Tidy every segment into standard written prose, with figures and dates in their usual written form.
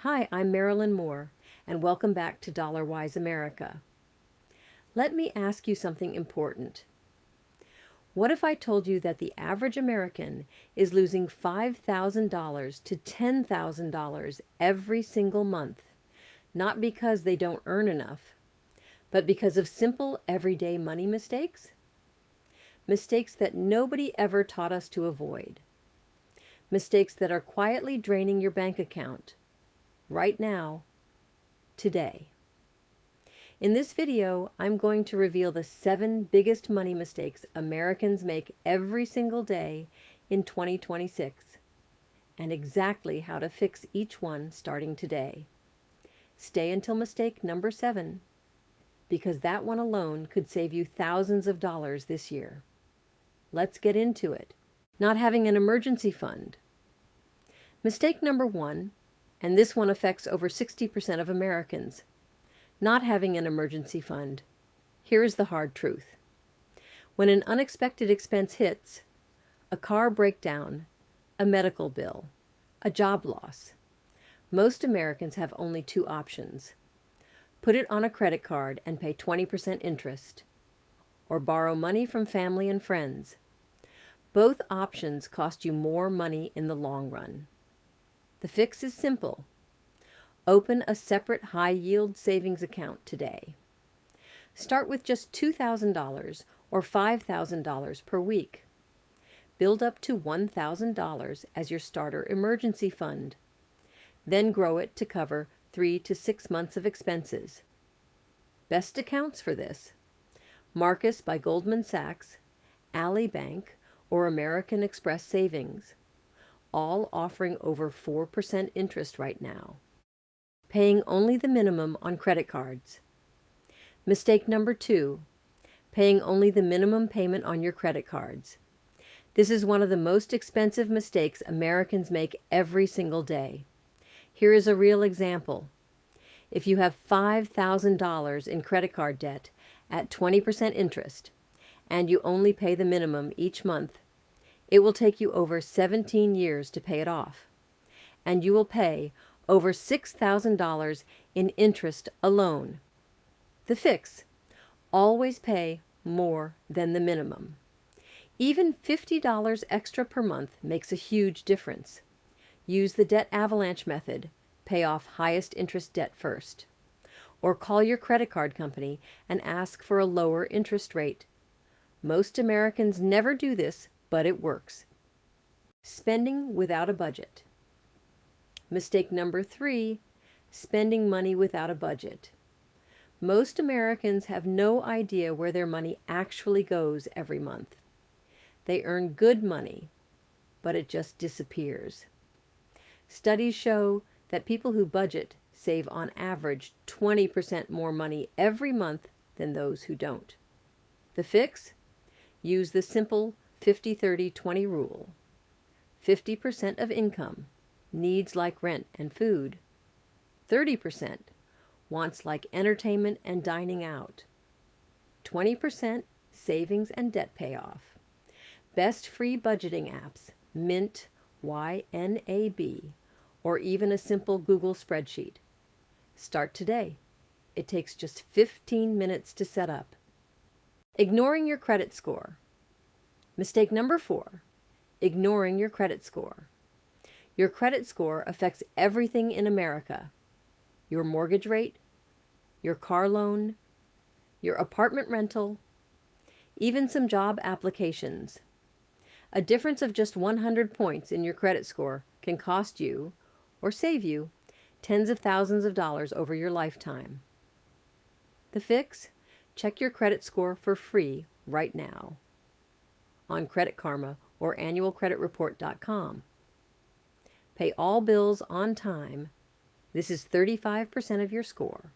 Hi, I'm Marilyn Moore, and welcome back to Dollar-Wise America. Let me ask you something important. What if I told you that the average American is losing $5,000 to $10,000 every single month, not because they don't earn enough, but because of simple everyday money mistakes? Mistakes that nobody ever taught us to avoid. Mistakes that are quietly draining your bank account right now, today. In this video, I'm going to reveal the 7 biggest money mistakes Americans make every single day in 2026 and exactly how to fix each one starting today. Stay until mistake number 7, because that one alone could save you thousands of dollars this year. Let's get into it. Not having an emergency fund. Mistake number 1, and this one affects over 60% of Americans. Not having an emergency fund. Here is the hard truth. When an unexpected expense hits, a car breakdown, a medical bill, a job loss, most Americans have only 2 options. Put it on a credit card and pay 20% interest, or borrow money from family and friends. Both options cost you more money in the long run. The fix is simple. Open a separate high-yield savings account today. Start with just $2,000 or $5,000 per week. Build up to $1,000 as your starter emergency fund. Then grow it to cover 3 to 6 months of expenses. Best accounts for this: Marcus by Goldman Sachs, Ally Bank, or American Express Savings, all offering over 4% interest right now. Paying only the minimum on credit cards. Mistake number 2, paying only the minimum payment on your credit cards. This is one of the most expensive mistakes Americans make every single day. Here is a real example. If you have $5,000 in credit card debt at 20% interest, and you only pay the minimum each month, it will take you over 17 years to pay it off, and you will pay over $6,000 in interest alone. The fix: always pay more than the minimum. Even $50 extra per month makes a huge difference. Use the debt avalanche method. Pay off highest interest debt first. Or call your credit card company and ask for a lower interest rate. Most Americans never do this, but it works. Spending without a budget. Mistake number 3, spending money without a budget. Most Americans have no idea where their money actually goes every month. They earn good money, but it just disappears. Studies show that people who budget save on average 20% more money every month than those who don't. The fix? Use the simple 50-30-20 rule. 50% of income, needs like rent and food. 30%, wants like entertainment and dining out. 20%, savings and debt payoff. Best free budgeting apps: Mint, YNAB, or even a simple Google spreadsheet. Start today. It takes just 15 minutes to set up. Ignoring your credit score. Mistake number 4, ignoring your credit score. Your credit score affects everything in America: your mortgage rate, your car loan, your apartment rental, even some job applications. A difference of just 100 points in your credit score can cost you, or save you, tens of thousands of dollars over your lifetime. The fix? Check your credit score for free right now on Credit Karma or annualcreditreport.com. Pay all bills on time. This is 35% of your score.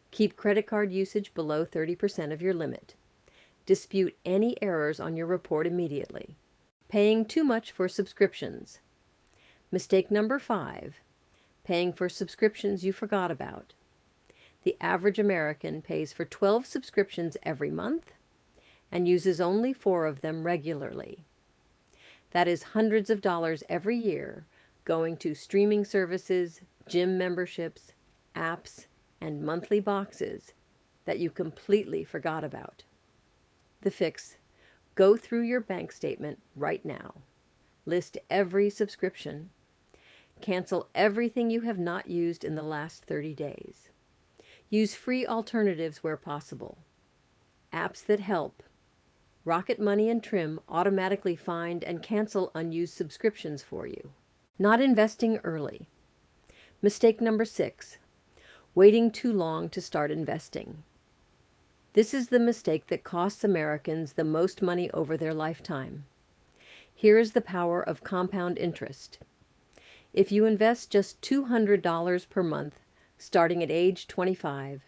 Keep credit card usage below 30% of your limit. Dispute any errors on your report immediately. Paying too much for subscriptions. Mistake number 5, paying for subscriptions you forgot about. The average American pays for 12 subscriptions every month and uses only 4 of them regularly. That is hundreds of dollars every year going to streaming services, gym memberships, apps, and monthly boxes that you completely forgot about. The fix: go through your bank statement right now. List every subscription. Cancel everything you have not used in the last 30 days. Use free alternatives where possible. Apps that help. Rocket Money and Trim automatically find and cancel unused subscriptions for you. Not investing early. Mistake number 6: waiting too long to start investing. This is the mistake that costs Americans the most money over their lifetime. Here is the power of compound interest. If you invest just $200 per month, starting at age 25,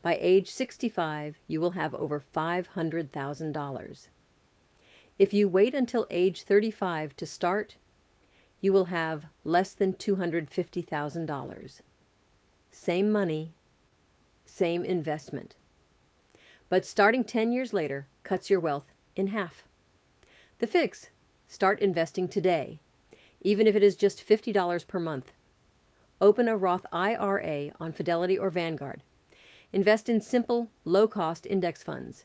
by age 65, you will have over $500,000. If you wait until age 35 to start, you will have less than $250,000. Same money, same investment. But starting 10 years later cuts your wealth in half. The fix: start investing today, even if it is just $50 per month. Open a Roth IRA on Fidelity or Vanguard. Invest in simple, low-cost index funds.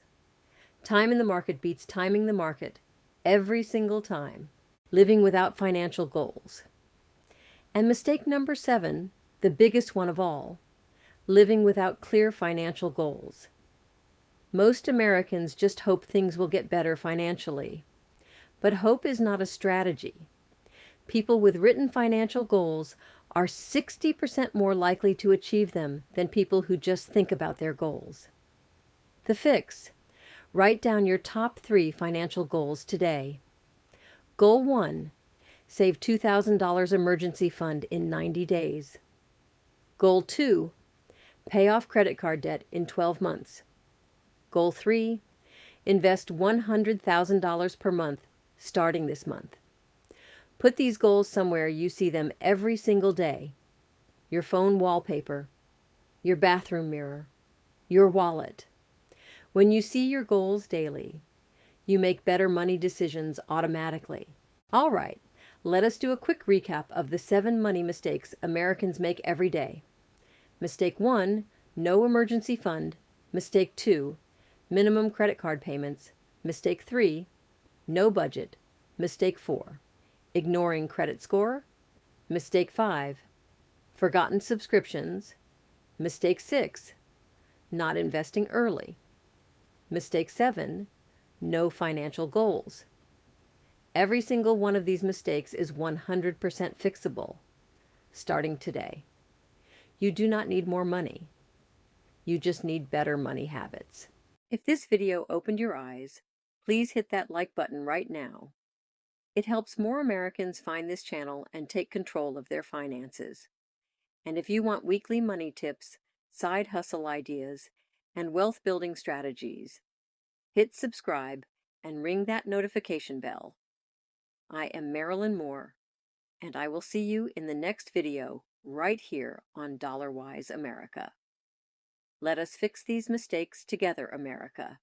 Time in the market beats timing the market every single time. Living without financial goals. And mistake number 7, the biggest one of all: living without clear financial goals. Most Americans just hope things will get better financially. But hope is not a strategy. People with written financial goals are 60% more likely to achieve them than people who just think about their goals. The fix: write down your top 3 financial goals today. Goal 1: save $2,000 emergency fund in 90 days. Goal 2: pay off credit card debt in 12 months. Goal 3: invest $100,000 per month starting this month. Put these goals somewhere you see them every single day: your phone wallpaper, your bathroom mirror, your wallet. When you see your goals daily, you make better money decisions automatically. All right, let us do a quick recap of the 7 money mistakes Americans make every day. Mistake 1: no emergency fund. Mistake 2: minimum credit card payments. Mistake 3: no budget. Mistake 4: ignoring credit score. Mistake 5: forgotten subscriptions. Mistake 6: not investing early. Mistake 7: no financial goals. Every single one of these mistakes is 100% fixable, starting today. You do not need more money. You just need better money habits. If this video opened your eyes, please hit that like button right now. It helps more Americans find this channel and take control of their finances. And if you want weekly money tips, side hustle ideas, and wealth building strategies, hit subscribe and ring that notification bell. I am Marilyn Moore, and I will see you in the next video right here on Dollar Wise America. Let us fix these mistakes together, America.